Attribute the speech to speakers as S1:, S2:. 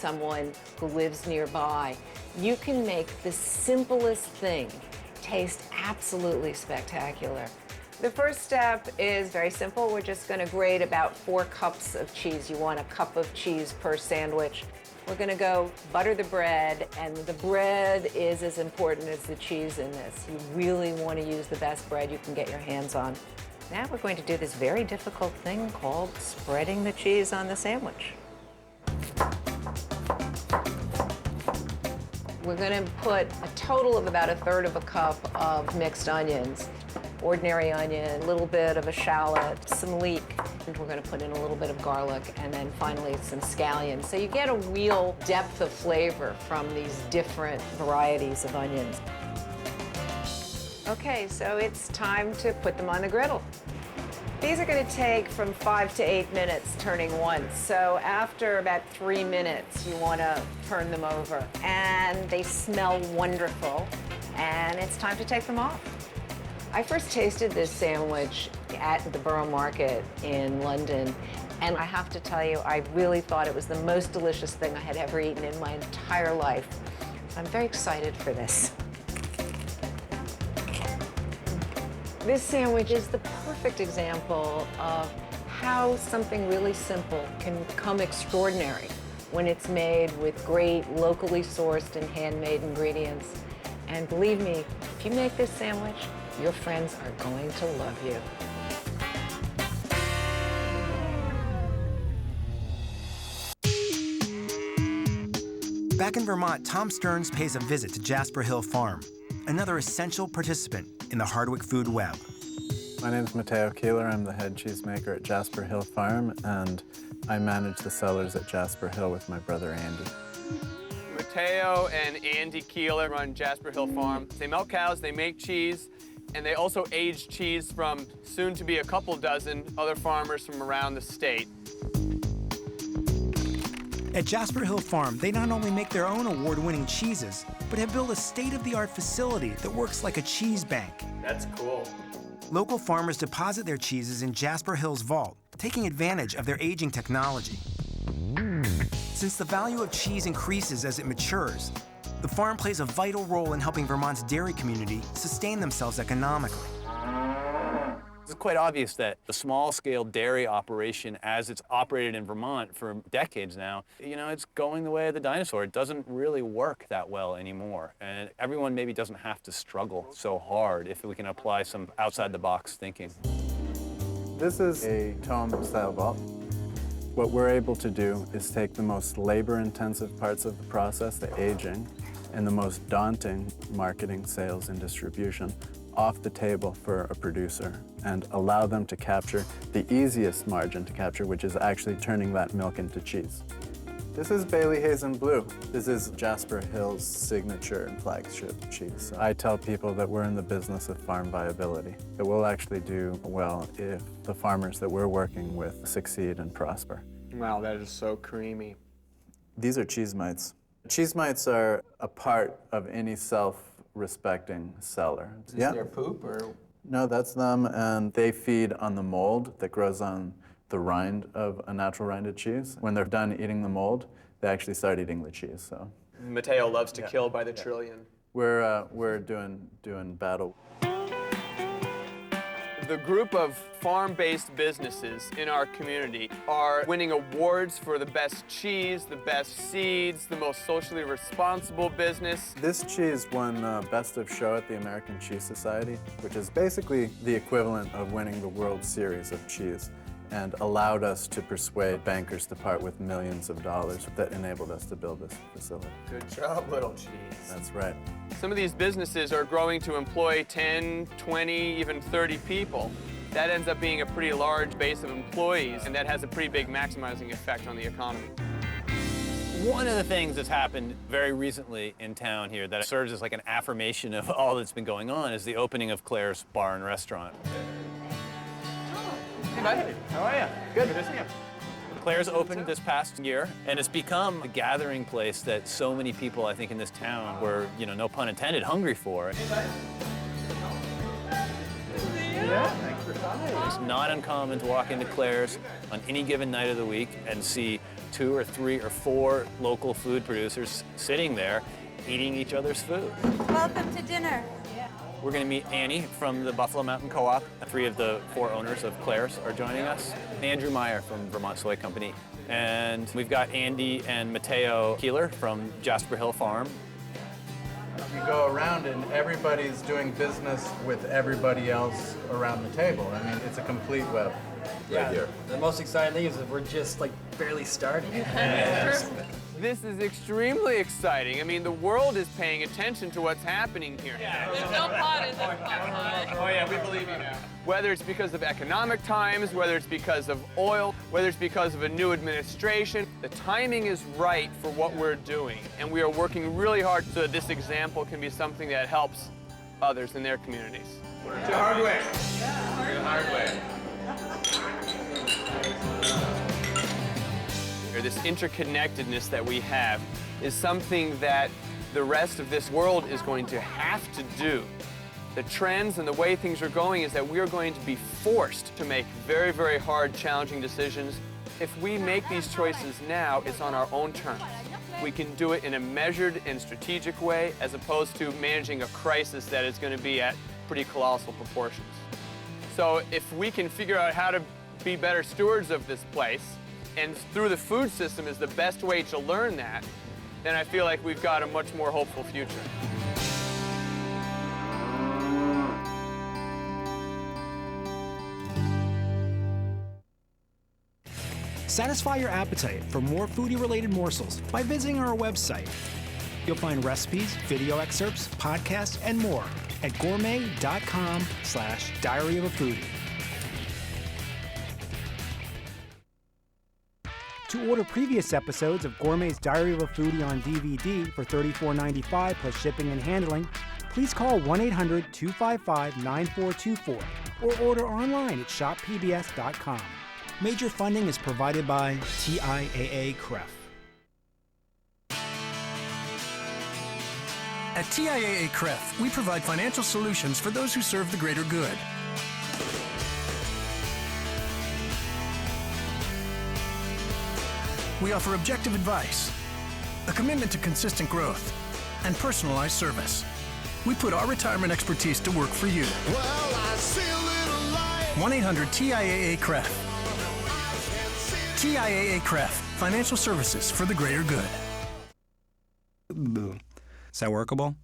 S1: someone who lives nearby, you can make the simplest thing taste absolutely spectacular. The first step is very simple. We're just going to grate about 4 cups of cheese. You want a cup of cheese per sandwich. We're going to go butter the bread, and the bread is as important as the cheese in this. You really want to use the best bread you can get your hands on. Now we're going to do this very difficult thing called spreading the cheese on the sandwich. We're going to put a total of about 1/3 of a cup of mixed onions. Ordinary onion, a little bit of a shallot, some leek, and we're going to put in a little bit of garlic, and then finally some scallions. So you get a real depth of flavor from these different varieties of onions. Okay, so it's time to put them on the griddle. These are going to take from 5 to 8 minutes turning once. So after about 3 minutes, you want to turn them over. And they smell wonderful, and it's time to take them off. I first tasted this sandwich at the Borough Market in London, and I have to tell you, I really thought it was the most delicious thing I had ever eaten in my entire life. I'm very excited for this. This sandwich is the perfect example of how something really simple can become extraordinary when it's made with great locally sourced and handmade ingredients. And believe me, if you make this sandwich, your friends are going to love you.
S2: Back in Vermont, Tom Stearns pays a visit to Jasper Hill Farm, another essential participant in the Hardwick food web.
S3: My name is Matteo Keeler. I'm the head cheesemaker at Jasper Hill Farm, and I manage the cellars at Jasper Hill with my brother Andy.
S4: Matteo and Andy Keeler run Jasper Hill Farm. They milk cows, they make cheese, and they also age cheese from soon to be a couple dozen other farmers from around the state.
S2: At Jasper Hill Farm, they not only make their own award-winning cheeses, but have built a state-of-the-art facility that works like a cheese bank.
S4: That's cool.
S2: Local farmers deposit their cheeses in Jasper Hill's vault, taking advantage of their aging technology. Since the value of cheese increases as it matures, the farm plays a vital role in helping Vermont's dairy community sustain themselves economically.
S5: It's quite obvious that the small-scale dairy operation, as it's operated in Vermont for decades now, it's going the way of the dinosaur. It doesn't really work that well anymore. And everyone maybe doesn't have to struggle so hard if we can apply some outside-the-box thinking.
S3: This is a tome-style vault. What we're able to do is take the most labor-intensive parts of the process, the aging, and the most daunting marketing, sales, and distribution off the table for a producer and allow them to capture the easiest margin to capture, which is actually turning that milk into cheese. This is Bailey Hazen Blue. This is Jasper Hill's signature and flagship cheese. I tell people that we're in the business of farm viability, that we'll actually do well if the farmers that we're working with succeed and prosper.
S4: Wow, that is so creamy.
S3: These are cheese mites. Cheese mites are a part of any self-respecting cellar.
S4: Is this their poop, or?
S3: No, that's them, and they feed on the mold that grows on the rind of a natural rinded cheese. When they're done eating the mold, they actually start eating the cheese. So
S4: Matteo loves to kill by the trillion.
S3: We're doing battle.
S4: The group of farm-based businesses in our community are winning awards for the best cheese, the best seeds, the most socially responsible business.
S3: This cheese won Best of Show at the American Cheese Society, which is basically the equivalent of winning the World Series of cheese, and allowed us to persuade bankers to part with millions of dollars that enabled us to build this facility.
S4: Good job, little cheese.
S3: That's right.
S4: Some of these businesses are growing to employ 10, 20, even 30 people. That ends up being a pretty large base of employees, and that has a pretty big maximizing effect on the economy.
S5: One of the things that's happened very recently in town here that serves as like an affirmation of all that's been going on is the opening of Claire's Bar and Restaurant.
S4: Hey, buddy. How are you? Good to see you.
S5: Claire's opened this past year, and it's become a gathering place that so many people, I think, in this town were, no pun intended, hungry for.
S4: Hey, buddy. Yeah, thanks for
S5: It's not uncommon to walk into Claire's on any given night of the week and see 2 or 3 or 4 local food producers sitting there eating each other's food.
S6: Welcome to dinner.
S5: We're going to meet Annie from the Buffalo Mountain Co-op. 3 of the 4 owners of Claire's are joining us. Andrew Meyer from Vermont Soy Company. And we've got Andy and Mateo Keeler from Jasper Hill Farm.
S3: You go around and everybody's doing business with everybody else around the table. I mean, it's a complete web right here.
S7: The most exciting thing is that we're just like barely starting.
S4: This is extremely exciting. I mean, the world is paying attention to what's happening here.
S8: There's no pot in this pot.
S4: Oh yeah, we believe you now. Whether it's because of economic times, whether it's because of oil, whether it's because of a new administration, the timing is right for what we're doing. And we are working really hard so that this example can be something that helps others in their communities. The hard way. The hard way. This interconnectedness that we have is something that the rest of this world is going to have to do. The trends and the way things are going is that we are going to be forced to make very, very hard, challenging decisions. If we make these choices now, it's on our own terms. We can do it in a measured and strategic way as opposed to managing a crisis that is going to be at pretty colossal proportions. So if we can figure out how to be better stewards of this place, and through the food system is the best way to learn that, then I feel like we've got a much more hopeful future.
S2: Satisfy your appetite for more foodie-related morsels by visiting our website. You'll find recipes, video excerpts, podcasts, and more at gourmet.com/Diary of a Foodie. To order previous episodes of Gourmet's Diary of a Foodie on DVD for $34.95 plus shipping and handling, please call 1-800-255-9424 or order online at shoppbs.com. Major funding is provided by TIAA CREF.
S9: At TIAA CREF, we provide financial solutions for those who serve the greater good. We offer objective advice, a commitment to consistent growth, and personalized service. We put our retirement expertise to work for you. 1-800-TIAA-CREF. TIAA CREF, financial services for the greater good.
S2: Is that workable?